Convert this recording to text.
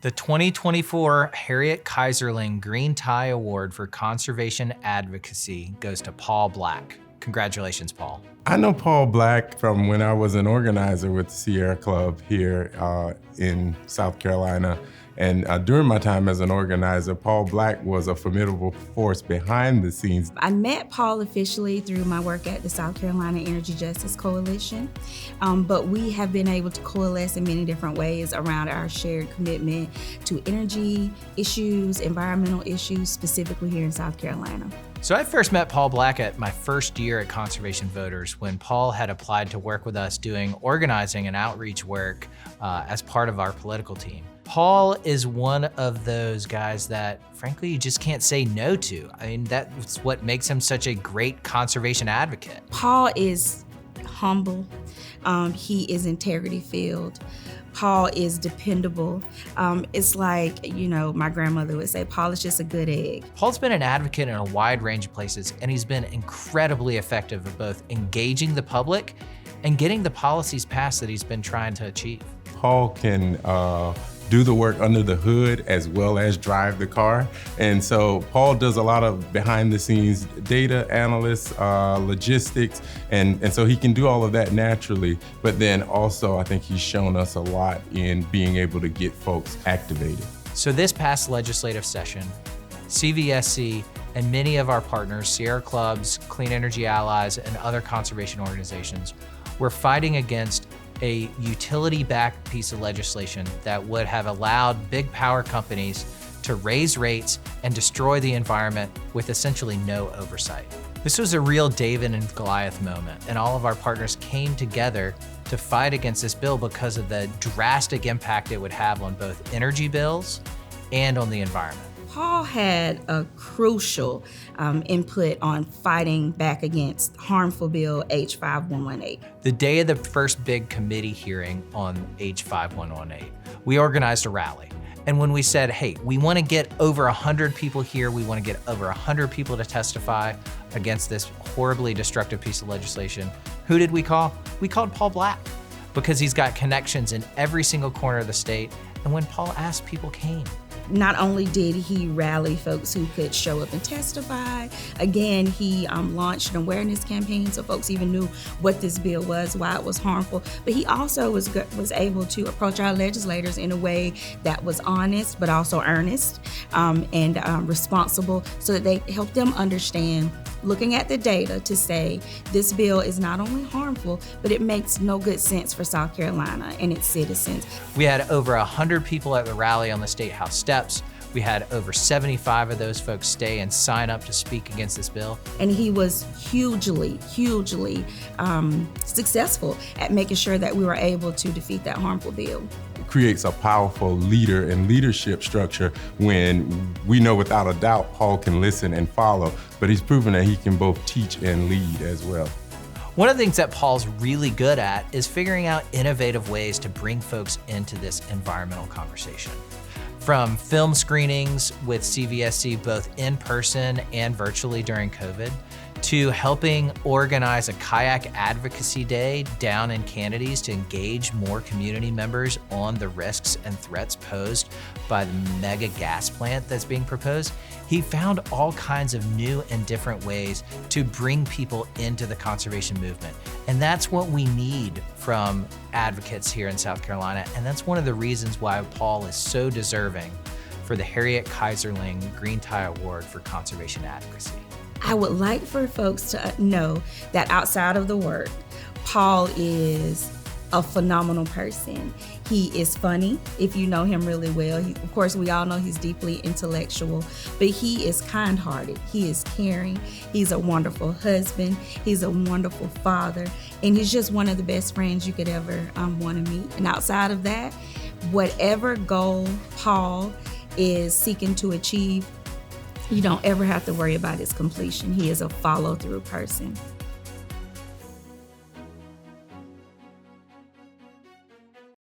The 2024 Harriet Kaiserling Green Tie Award for Conservation Advocacy goes to Paul Black. Congratulations, Paul. I know Paul Black from when I was an organizer with the Sierra Club here in South Carolina. And during my time as an organizer, Paul Black was a formidable force behind the scenes. I met Paul officially through my work at the South Carolina Energy Justice Coalition, but we have been able to coalesce in many different ways around our shared commitment to energy issues, environmental issues, specifically here in South Carolina. So I first met Paul Black at my first year at Conservation Voters when Paul had applied to work with us doing organizing and outreach work as part of our political team. Paul is one of those guys that, frankly, you just can't say no to. I mean, that's what makes him such a great conservation advocate. Paul is humble. He is integrity-filled. Paul is dependable. It's like, my grandmother would say, Paul is just a good egg. Paul's been an advocate in a wide range of places, and he's been incredibly effective at both engaging the public and getting the policies passed that he's been trying to achieve. Paul can do the work under the hood as well as drive the car. And so Paul does a lot of behind the scenes data analysts, logistics, and so he can do all of that naturally. But then also I think he's shown us a lot in being able to get folks activated. So this past legislative session, CVSC and many of our partners, Sierra Clubs, Clean Energy Allies, and other conservation organizations, were fighting against a utility-backed piece of legislation that would have allowed big power companies to raise rates and destroy the environment with essentially no oversight. This was a real David and Goliath moment, and all of our partners came together to fight against this bill because of the drastic impact it would have on both energy bills and on the environment. Paul had a crucial input on fighting back against harmful bill H5118. The day of the first big committee hearing on H5118, we organized a rally. And when we said, hey, we want to get over 100 people here, we want to get over 100 people to testify against this horribly destructive piece of legislation, who did we call? We called Paul Black, because he's got connections in every single corner of the state. And when Paul asked, people came. Not only did he rally folks who could show up and testify, again, he launched an awareness campaign so folks even knew what this bill was, why it was harmful, but he also was able to approach our legislators in a way that was honest, but also earnest and responsible, so that they helped them understand, looking at the data, to say this bill is not only harmful, but it makes no good sense for South Carolina and its citizens. We had over 100 people at the rally on the State House steps. We had over 75 of those folks stay and sign up to speak against this bill. And he was hugely successful at making sure that we were able to defeat that harmful bill. Creates a powerful leader and leadership structure when we know without a doubt Paul can listen and follow, but he's proven that he can both teach and lead as well. One of the things that Paul's really good at is figuring out innovative ways to bring folks into this environmental conversation. From film screenings with CVSC, both in person and virtually during COVID, to helping organize a kayak advocacy day down in Canadas to engage more community members on the risks and threats posed by the mega gas plant that's being proposed. He found all kinds of new and different ways to bring people into the conservation movement. And that's what we need from advocates here in South Carolina. And that's one of the reasons why Paul is so deserving for the Harriet Kaiserling Green Tie Award for Conservation Advocacy. I would like for folks to know that outside of the work, Paul is a phenomenal person. He is funny, if you know him really well. Of course, we all know he's deeply intellectual, but he is kind-hearted. He is caring. He's a wonderful husband. He's a wonderful father, and he's just one of the best friends you could ever want to meet. And outside of that, whatever goal Paul is seeking to achieve, you don't ever have to worry about its completion. He is a follow-through person.